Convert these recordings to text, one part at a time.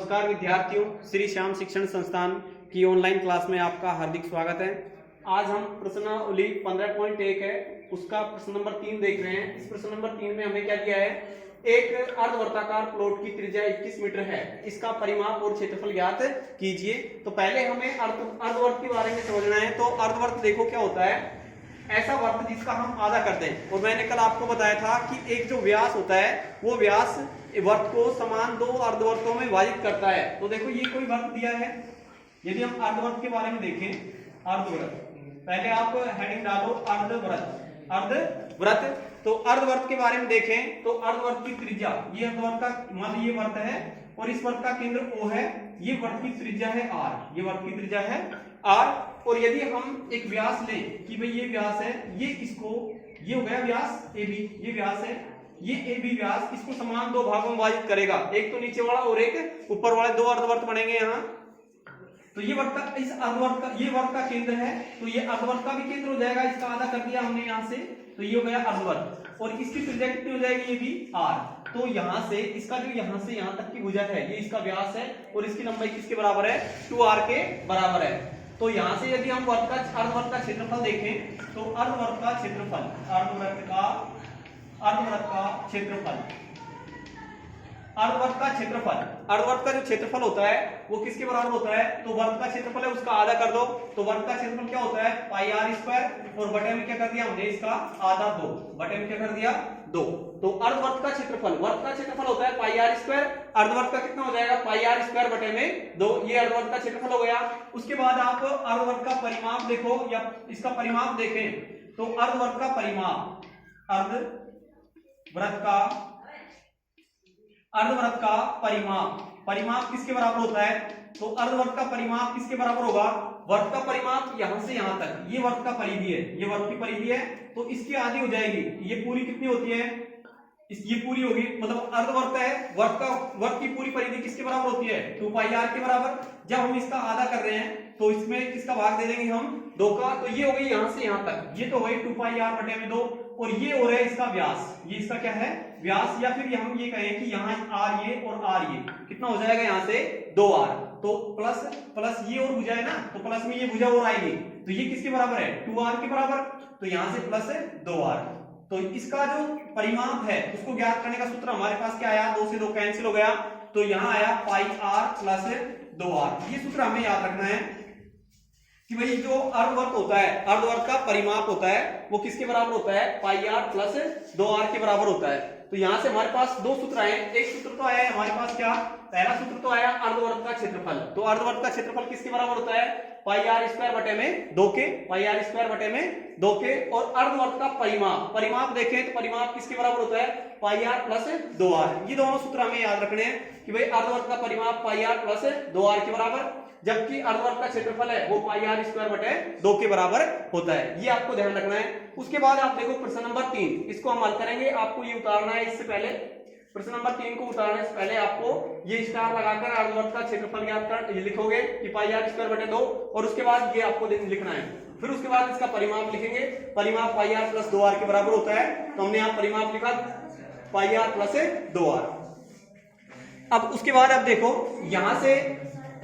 नमस्कार विद्यार्थियों, श्री श्याम शिक्षण संस्थान की ऑनलाइन क्लास में आपका हार्दिक स्वागत है। आज हम प्रश्नावली 15.1 है, उसका प्रश्न नंबर 3 देख रहे हैं। इस प्रश्न नंबर 3 में हमें क्या दिया है, एक अर्धवर्ताकार प्लॉट की त्रिज्या 21 मीटर है, इसका परिमाप और क्षेत्रफल ज्ञात कीजिए। तो पहले हमें अर्धवर्त के बारे में समझना है। तो अर्धवर्त देखो क्या होता है, ऐसा वर्त जिसका हम आधा कर दें। और मैंने कल आपको बताया था कि एक जो व्यास होता है वो व्यास वर्त को समान दो अर्धवर्तों में विभाजित करता है। तो देखो ये कोई वर्त दिया है, यदि हम अर्धवर्त के बारे में देखें, अर्धवृत्त, पहले आप हेडिंग डालो अर्धवृत्त, अर्धवृत्त। तो अर्धवर्त के बारे में देखें तो अर्धवर्त की त्रिज्या, ये अर्धवर्त का मान लीजिए वर्त है और इस वर्त का केंद्र O है, ये वर्त की त्रिज्या है R, ये वर्त की त्रिज्या है R। और यदि हम एक व्यास लें कि भाई ये व्यास है, ये इसको, ये हो गया व्यास AB, ये व्यास है, ये AB व्यास इसको समान दो भागों में विभाजित करेगा, एक तो नीचे वाला और एक ऊपर वाले, दो अर्धवर्त बनेंगे यहाँ। तो ये वर्त का, इस अर्धवर्त का, ये वर्त का केंद्र है, तो ये अर्धवर्त का भी केंद्र हो जाएगा, इसका आधा कर दिया हमने यहाँ से, तो ये हो गया अर्धवर्त। और इसकी त्रिज्या कितनी हो जाएगी, ये भी R। तो यहाँ से इसका जो यहाँ से यहाँ तक की भुजा है, ये इसका व्यास है और इसकी लंबाई किसके बराबर है, 2R के बराबर है। तो यहाँ से यदि हम अर्धवर्त का क्षेत्रफल देखें तो अर्धवर्त का क्षेत्रफल, अर्धवर्त का क्षेत्रफल, अर्धवर्त का क्षेत्रफल, अर्धवर्त का जो क्षेत्रफल होता है वो किसके बराबर होता है, तो वर्त का क्षेत्रफल है उसका आधा कर दो। तो वर्त का क्षेत्रफल क्या होता है, पाई आर स्क्वायर, और बटे में क्या कर दिया हमने, इसका आधा 2, बटे में क्या कर दिया 2। तो अर्धवर्त का क्षेत्रफल, वर्त का क्षेत्रफल होता है पाई आर स्क्वायर, अर्धवर्त का कितना हो जाएगा, पाई आर स्क्वायर बटे में 2, ये अर्धवर्त का क्षेत्रफल हो गया। उसके बाद आप अर्धवर्त का परिमाप देखो या इसका परिमाप देखें तो अर्धवर्त का परिमाप, अर्धवृत्त का परिमाप, परिमाप किसके बराबर होता है, तो अर्धवर्त का परिमाप किसके बराबर होगा, वर्त का परिमाप यहां से यहां तक, ये वर्त का परिधि है, ये वर्त की परिधि है, तो इसकी आधी हो जाएगी, ये पूरी कितनी होती है, ये पूरी होगी, मतलब अर्धवर्त है, वर्त की पूरी परिधि किसके बराबर होती है, 2 पाई आर के बराबर। जब हम इसका आधा कर रहे हैं तो इसमें किसका भाग दे देंगे हम, 2 का। तो ये हो गई यहां से यहां तक, ये तो हो गई 2 पाई आर बटे में 2, और ये हो रहा है इसका व्यास, ये इसका क्या है व्यास, या फिर हम ये कहें कि यहाँ R ये और R ये कितना हो जाएगा, यहाँ से 2R। तो प्लस प्लस ये और भुजा है ना, तो प्लस में ये भुजा और आएगी, तो ये किसके बराबर है, 2R के बराबर। तो यहाँ से प्लस 2R। तो इसका जो परिमाप है उसको ज्ञात करने का सूत्र हमारे पास क्या आया, 2 से 2 कैंसिल हो गया, तो यहाँ आया पाई R प्लस 2R। ये सूत्र हमें याद रखना है कि भाई जो अर्धवर्त होता है, अर्धवर्त का परिमाप होता है वो किसके बराबर होता है, पाई आर प्लस 2R के बराबर होता है। तो यहां से हमारे पास दो सूत्र आए, एक सूत्र तो आया हमारे पास क्या, पहला सूत्र तो आया अर्धवर्त का क्षेत्रफल। तो अर्धवर्त का क्षेत्रफल किसके बराबर होता है, पाई आर स्क्वायर बटे में 2 के, पाई आर स्क्वायर बटे में 2 के। और अर्धवर्त का परिमाप, परिमाप देखें तो परिमाप किसके बराबर होता है, पाई आर प्लस 2R। ये दोनों सूत्र हमें याद रखने हैं कि भाई अर्धवर्त का परिमाप पाई आर प्लस 2R के बराबर, जबकि अर्धवर्त का क्षेत्रफल है वो पाई आर स्क्वायर बटे 2 के बराबर होता है। ये आपको ध्यान रखना है। उसके बाद आप देखो प्रश्न नंबर 3, इसको हम हल करेंगे। आपको ये उतारना है, इससे पहले प्रश्न नंबर 3 को उतारने से पहले आपको ये स्टार लगाकर अर्धवर्त का क्षेत्रफल ज्ञात कर ये लिखोगे कि पाई आर स्क्वायर बटे 2, और उसके बाद ये आपको लिखना है। फिर उसके बाद इसका परिमाप लिखेंगे, परिमाप पाई आर प्लस 2R के बराबर होता है। तो हमने यहाँ परिमाप लिखा पाई आर प्लस 2R। अब उसके बाद आप देखो यहां से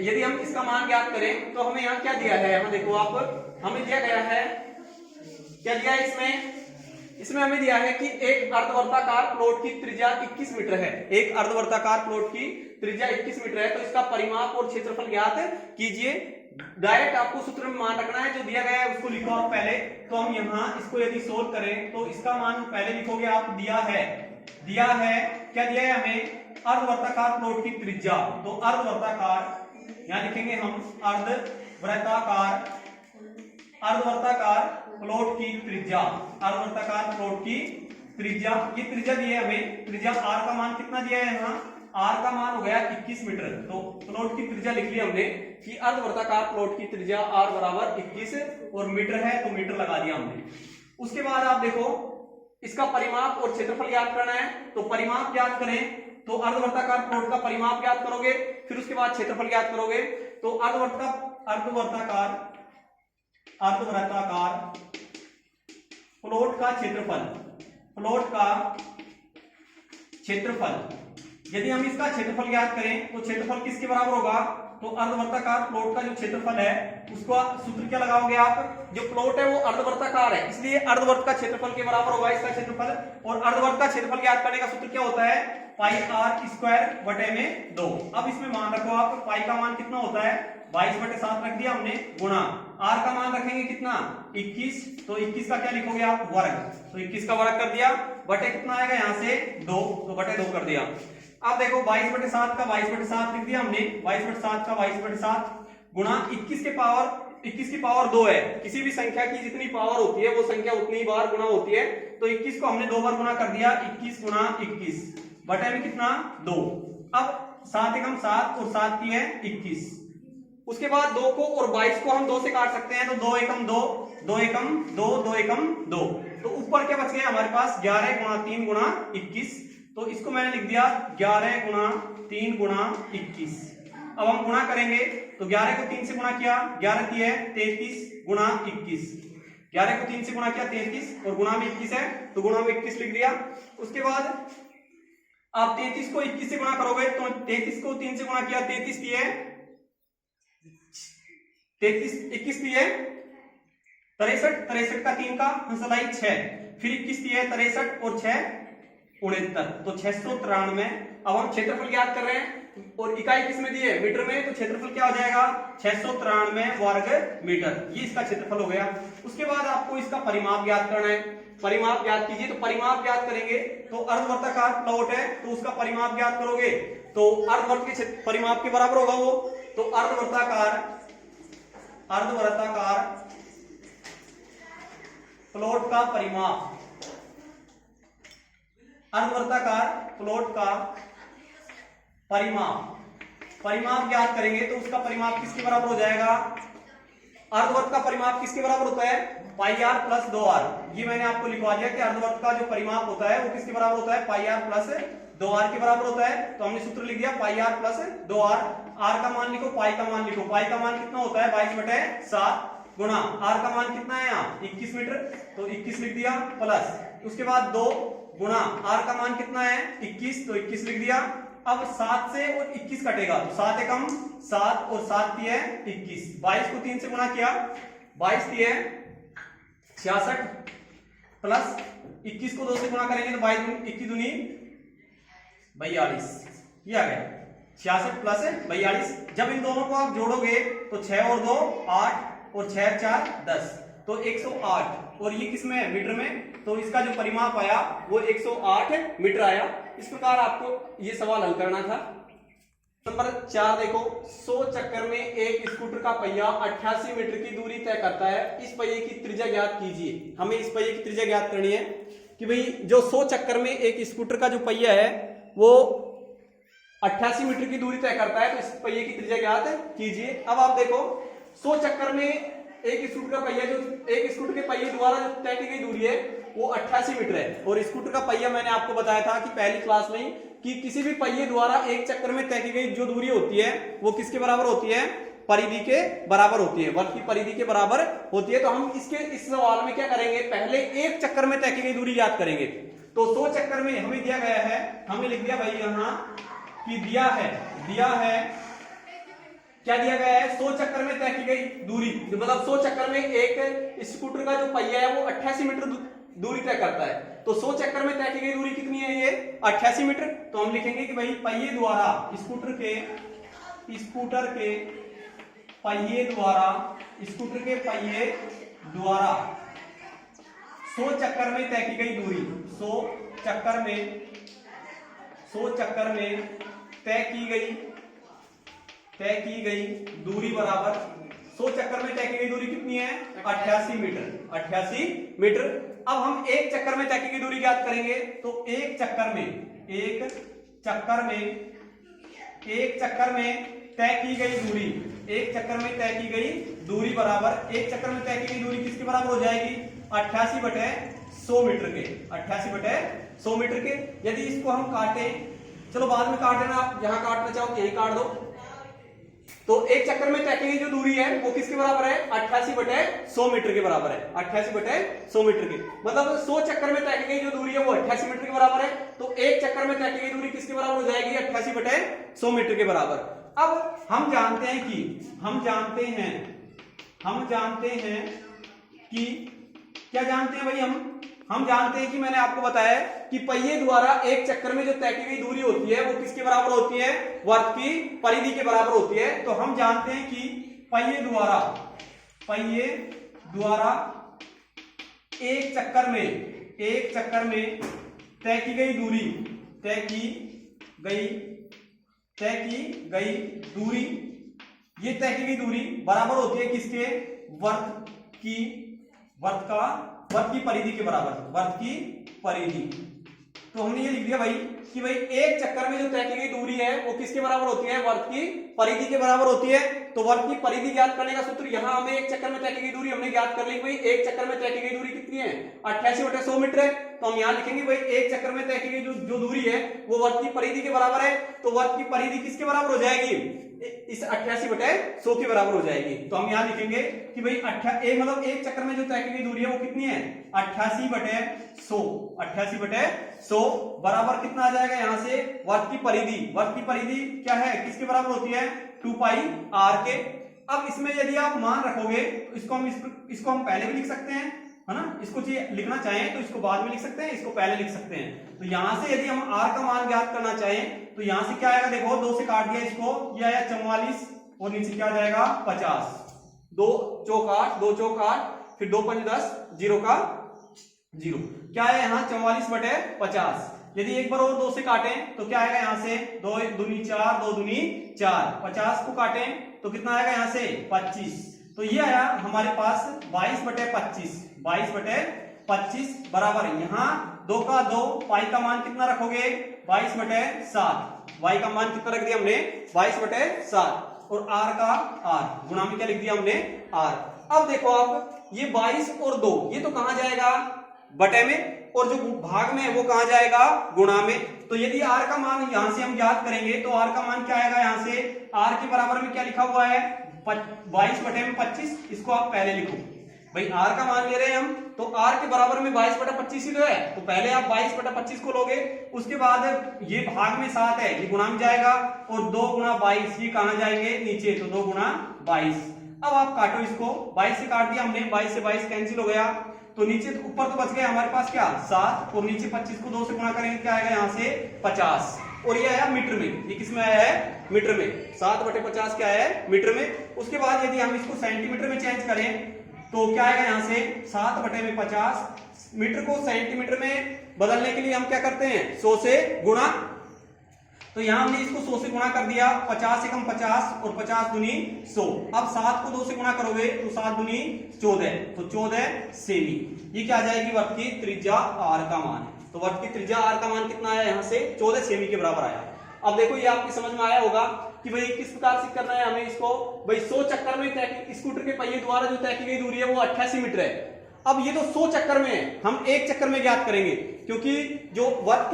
यदि हम इसका मान ज्ञात करें तो हमें यहाँ क्या दिया है, यहाँ देखो आप, हमें दिया गया है, क्या दिया है इसमें हमें दिया है कि एक अर्धवर्ताकार प्लॉट की त्रिज्या 21 मीटर है, एक अर्धवर्ताकार प्लॉट की त्रिज्या 21 मीटर है। तो इसका परिमाप और क्षेत्रफल ज्ञात कीजिए। डायरेक्ट आपको सूत्र में मान रखना है, जो दिया गया है उसको लिखो आप पहले। तो हम यहाँ इसको यदि सोल्व करें तो इसका मान पहले लिखोगे आप, दिया है क्या दिया है हमें, अर्धवर्ताकार प्लॉट की त्रिज्या। तो अर्धवर्ताकार यहां लिखेंगे हम अर्धवर्ताकार प्लॉट की त्रिज्या, अर्धवर्ताकार प्लॉट की त्रिज्या, ये त्रिज्या दी है हमें। त्रिज्या R का मान कितना दिया है, यहाँ R का मान हो गया 21 मीटर। तो प्लॉट की त्रिज्या लिख ली हमने कि अर्धवर्ताकार प्लॉट की त्रिज्या R बराबर 21 और मीटर है, तो मीटर लगा दिया हमने। उसके बाद आप देखो इसका परिमाप और क्षेत्रफल ज्ञात करना है। तो परिमाप ज्ञात करें तो अर्धवर्ताकार प्लॉट का परिमाप ज्ञात करोगे, फिर उसके बाद क्षेत्रफल ज्ञात करोगे। तो अर्धवर्ताकार प्लॉट का क्षेत्रफल यदि हम इसका क्षेत्रफल ज्ञात करें तो क्षेत्रफल किसके बराबर होगा, तो अर्धवर्ताकार प्लॉट का जो क्षेत्रफल है उसका सूत्र क्या लगाओगे आप, जो प्लॉट है वो अर्धवर्ताकार है इसलिए अर्धवर्त का क्षेत्रफल के बराबर होगा इसका क्षेत्रफल, और अर्धवर्त का क्षेत्रफल ज्ञात करने का सूत्र क्या होता है, पाई आर स्क्वायर बटे में 2। अब इसमें मान रखो आप, पाई का मान कितना होता है 22/7 रख दिया हमने, गुणा आर का मान रखेंगे कितना 21, तो 21 का क्या लिखोगे आप वर्ग, तो 21 का वर्ग कर दिया, बटे कितना आएगा यहाँ से 2, तो बटे 2 कर दिया। अब देखो 22/7 का 22/7 लिख दिया हमने, 22/7 का 22/7 गुणा 21 की पावर 2 है, किसी भी संख्या की जितनी पावर होती है वो संख्या उतनी बार गुणा होती है, तो 21 को हमने 2 बार गुणा कर दिया, 21 गुणा 21 बटे में कितना 2। अब 7 एकम 7 और 7 की है 21, उसके बाद 2 को और 22 को हम 2 से काट सकते हैं, तो 2 एकम 2, 2 एकम 2, 2 एकम 2, तो ऊपर क्या बच गया हमारे पास 11 गुणा 3 गुणा 21, तो इसको मैंने लिख दिया 11 गुणा 3 गुणा 21। अब हम गुणा करेंगे तो 11 को 3 से गुणा किया, 11 की है 33 गुणा 21, 11 को 3 से गुणा किया 33 और गुणा में 21 है तो गुणा में 21 लिख दिया। उसके बाद आप 33 को 21 से गुणा करोगे तो 33 को 3 से गुणा किया, 33 की है 33, 21 की है 63, 63 का 3 का हंसलाई 6, फिर 21 की है 63 और 6 69, तो 693। अब हम क्षेत्रफल ज्ञात कर रहे हैं और इकाई किसमें दी है मीटर में, तो क्षेत्रफल क्या हो जाएगा 693 वर्ग मीटर, ये इसका क्षेत्रफल हो गया। उसके बाद आपको इसका परिमाप ज्ञात करना है, परिमाप ज्ञात कीजिए, तो परिमाप ज्ञात करेंगे तो अर्धवर्ताकार प्लॉट है तो उसका परिमाप ज्ञात करोगे तो अर्धवर्त के परिमाप के बराबर होगा वो, तो अर्धवर्ताकार प्लॉट का परिमाप, अर्धवर्ताकार प्लॉट का परिमाप ज्ञात करेंगे तो उसका परिमाप किसके बराबर हो जाएगा, अर्धवर्त का परिमाप किसके बराबर होता है पाई आर प्लस 2r, ये मैंने आपको लिखवा दिया कि अर्धवर्त का जो परिमाप होता है वो किसके बराबर होता है पाई आर प्लस 2r के बराबर होता है, तो हमने सूत्र लिख दिया पाई आर प्लस 2r, r का मान लिखो, पाई का मान लिखो, पाई का मान कितना होता है 22/7 गुणा r का मान कितना है यहाँ 21 मीटर, तो 21 लिख दिया प्लस, उसके बाद 2 गुणा r का मान कितना है 21, तो 21 लिख दिया। अब 7 से और 21 कटेगा तो 7 एकम 7 और 7 की है 21, 22 को 3 से गुणा किया, 22 की है 66 प्लस 21 को 2 से गुणा करेंगे तो 22 21 दूनी 42, ये आ गया 66 प्लस 42। जब इन दोनों को आप जोड़ोगे तो 6 और 2 8 और 6 और 4 10, तो 108, और ये किसमें है मीटर में, तो इसका जो परिमाप आया वो 108 मीटर आया। इस प्रकार आपको ये सवाल हल करना था। नंबर 4 देखो, 100 चक्कर में एक स्कूटर का पहिया 88 मीटर की दूरी तय करता है, इस पहिए की त्रिज्या ज्ञात कीजिए। हमें इस पहिए की त्रिज्या ज्ञात करनी है कि भाई जो 100 चक्कर में एक स्कूटर का जो पहिया है वो 88 मीटर की दूरी तय करता है, तो इस पहिए की त्रिज्या ज्ञात कीजिए। अब आप देखो 100 चक्कर में एक स्कूटर का पहिया, जो एक स्कूटर के पहिए द्वारा जो तय की गई दूरी है वो 88 मीटर है, और स्कूटर का पहिया मैंने आपको बताया था कि पहली क्लास में कि किसी भी पहिए द्वारा एक चक्कर में तय की गई जो दूरी होती है वो किसके बराबर होती है, परिधि के बराबर होती है, वर्ग की परिधि के बराबर होती है। तो हम इस सवाल में क्या करेंगे, पहले एक चक्कर में तय की गई दूरी याद करेंगे। तो 100 चक्कर में हमें दिया गया है, हमें लिख दिया भाई यहाँ कि दिया है क्या दिया गया है, 100 चक्कर में तय की गई दूरी, मतलब 100 चक्कर में एक स्कूटर का जो पहिया है वो 88 मीटर दूरी तय करता है। तो 100 चक्कर में तय की गई दूरी कितनी है, ये 88 मीटर। तो हम लिखेंगे कि भाई पहिए द्वारा स्कूटर के पहिए द्वारा 100 चक्कर में तय की गई दूरी, 100 चक्कर में तय की गई दूरी बराबर 100 चक्कर में तय की गई दूरी कितनी है 88 मीटर। अब हम एक चक्कर में तय की गई दूरी ज्ञात करेंगे, तो एक चक्कर में तय की गई दूरी बराबर, एक चक्कर में तय की गई दूरी किसके बराबर हो जाएगी 88/100 मीटर के, 88/100 मीटर के। यदि इसको हम काटें, चलो बाद में काट देना, आप जहां काटना चाहो यहीं काट दो, तो एक चक्कर में तय की गई जो दूरी है वो किसके बराबर है? 88/100 मीटर के बराबर है। 88/100 मीटर के मतलब 100 चक्कर में तय की गई जो दूरी है वो 88 मीटर के बराबर है। तो एक चक्कर में तय की गई दूरी किसके बराबर हो जाएगी? 88/100 मीटर के बराबर। अब हम जानते हैं कि क्या जानते हैं भाई? हम जानते हैं कि मैंने आपको बताया कि पहिए द्वारा एक चक्कर में जो तय की गई दूरी होती है वो किसके बराबर होती है? वर्त की परिधि के बराबर होती है। तो हम जानते हैं कि पहिए द्वारा एक चक्कर में तय की गई दूरी ये तय की गई दूरी बराबर होती है किसके? वर्त की परिधि के बराबर, वर्त की परिधि। तो हमने ये लिख दिया भाई कि भाई एक चक्कर में जो तय की गई दूरी है वो किसके बराबर होती है? वर्त की परिधि के बराबर होती है। तो वर्त की परिधि ज्ञात करने का सूत्र, यहां हमें एक चक्कर में तय की गई दूरी हमने ज्ञात कर ली। भाई एक चक्कर में तय की गई दूरी कितनी है? 88/100 मीटर है। तो हम यहां लिखेंगे भाई एक चक्कर में तय की गई जो दूरी है वो वर्त की परिधि के बराबर है। तो वर्त की परिधि किसके बराबर हो जाएगी? इस 88/100 के बराबर हो जाएगी। तो हम यहां लिखेंगे कि भाई मतलब एक चक्कर में जो तय की गई दूरी है वो कितनी है? 88/100 बराबर कितना आ जाएगा? यहां से वर्त की परिधि क्या है? किसके बराबर होती है? 2πr के। अब इसमें यदि आप मान रखोगे तो इसको हम पहले भी लिख सकते हैं, है ना? इसको लिखना चाहें तो इसको बाद में लिख सकते हैं, इसको पहले लिख सकते हैं। तो यहां से यदि हम r का मान ज्ञात करना चाहें तो यहां से क्या आएगा? देखो 2 से काट दिया इसको, ये आया 44 और नीचे क्या आ जाएगा? 50। 2 चौक 8, 2 चौक 8, फिर 2 5 10, 0 का 0। क्या है यहाँ? 44/50। यदि एक बार और 2 से काटें तो क्या आएगा? यहाँ से 2 दूनी 4, 2 दूनी 4। 50 को काटें तो कितना आएगा? यहाँ से 25। तो ये आया हमारे पास 22/25। 22/25 बराबर यहाँ 2 का 2, पाई का मान कितना रखोगे? 22/7। वाई का मान कितना रख दिया हमने? 22/7 और r का r गुणा में क्या लिख दिया हमने? r। अब देखो आप ये 22 और 2 ये तो कहां जाएगा? बटे में, और जो भाग में है वो कहां जाएगा? गुणा में। तो यदि r का मान यहां से हम ज्ञात करेंगे तो r का मान क्या आएगा? यहां से r के बराबर में क्या लिखा हुआ है? 22/25। इसको आप पहले लिखो भाई, r का मान ले रहे हैं हम तो r के बराबर में 22/25 ही तो है। तो पहले आप 22/25 को लोगे, उसके बाद ये भाग में 7 है, ये गुणा में जाएगा, और 2 गुणा 22 ये कहां जाएंगे? नीचे। तो 2 गुणा 22। अब आप काटो इसको, 22 से काट दिया हमने, 22 से 22 कैंसिल हो गया। तो नीचे ऊपर तो बच गया हमारे पास क्या? 7, और नीचे 25 को 2 से गुणा करेंगे क्या आएगा? यहाँ से 50। और ये आया मीटर में। ये किसमें आया है? मीटर में। 7/50 क्या है? मीटर में। उसके बाद यदि हम इसको सेंटीमीटर में चेंज करें तो क्या आएगा? यहाँ से 7/50। मीटर को सेंटीमीटर में बदलने के लिए हम क्या करते हैं? 100 से गुणा। तो यहां हमने इसको 100 से गुणा कर दिया। 50 से कम 50 और 50 दूनी 100। अब 7 को 2 से गुणा करोगे तो 7 दूनी 14, तो 14 सेमी। ये क्या आ जाएगी? वर्त की त्रिज्या r का मान। तो वर्त की त्रिज्या r का मान कितना आया? यहाँ से 14 सेमी के बराबर आया। अब देखो ये आपकी समझ में आया होगा कि भाई किस प्रकार से करना है हमें इसको। भाई 100 चक्कर में स्कूटर के पहिए द्वारा जो तय की गई दूरी है वो 88 मीटर है। अब ये तो 100 चक्कर में है, हम एक चक्कर में ज्ञात करेंगे, क्योंकि जो वर्त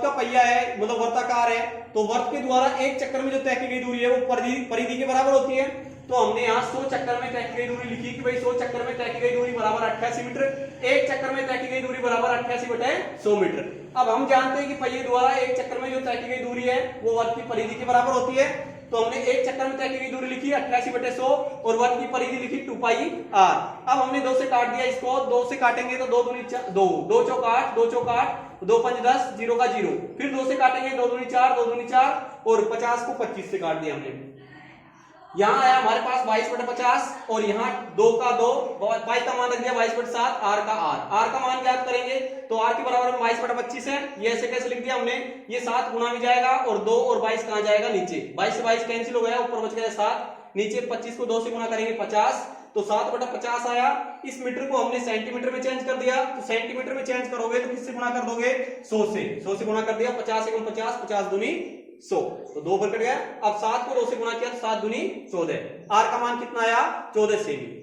का पहिया है, मतलब वर्ताकार है, तो वर्त के द्वारा एक चक्कर में जो तय की गई दूरी है वो परिधि के बराबर होती है। तो हमने यहाँ 100 चक्कर में तय की गई दूरी लिखी कि भाई 100 चक्कर में तय की गई दूरी बराबर 88 मीटर। एक चक्कर में तय की गई दूरी बराबर 88/100 मीटर। अब हम जानते हैं कि पहिए द्वारा एक चक्कर में जो तय की गई दूरी है वो वर्त की परिधि के बराबर होती है। तो हमने एक चक्कर में तय की गई दूरी लिखी 88/100 और वर्त की परिधि लिखी 2πr। अब हमने 2 से काट दिया इसको, 2 से काटेंगे तो 2 दूनी 2, 2 चौक 8, 2 चौक 8, 2 5 10, 0 का 0। फिर 2 से काटेंगे 2 दूनी 4, 2 दूनी 4, और 50 को 25 से काट दिया हमने। यहाँ आया हमारे पास 22/50 और यहाँ 2 का 2, पाई का मान रख दिया 22/7, r का r का मान ज्ञात करेंगे तो r के बराबर में 22/25 है। ये ऐसे कैसे लिख दिया हमने? ये 7 गुणा में जाएगा और 2 और 22 कहां जाएगा? नीचे। 22 से 22 कैंसिल हो गया, ऊपर बच गया 7, नीचे 25 को 2 से गुणा करेंगे 50, तो 7/50 आया। इस मीटर को हमने सेंटीमीटर में चेंज कर दिया, तो सेंटीमीटर में चेंज करोगे तो किससे गुणा कर दोगे? 100 से गुणा कर दिया। 50 से 50, 50 दूनी 100, तो 2 पर कट गया। अब 7 को 2 से गुणा किया तो 7 दूनी 14। r का मान कितना आया? 14 सेमी।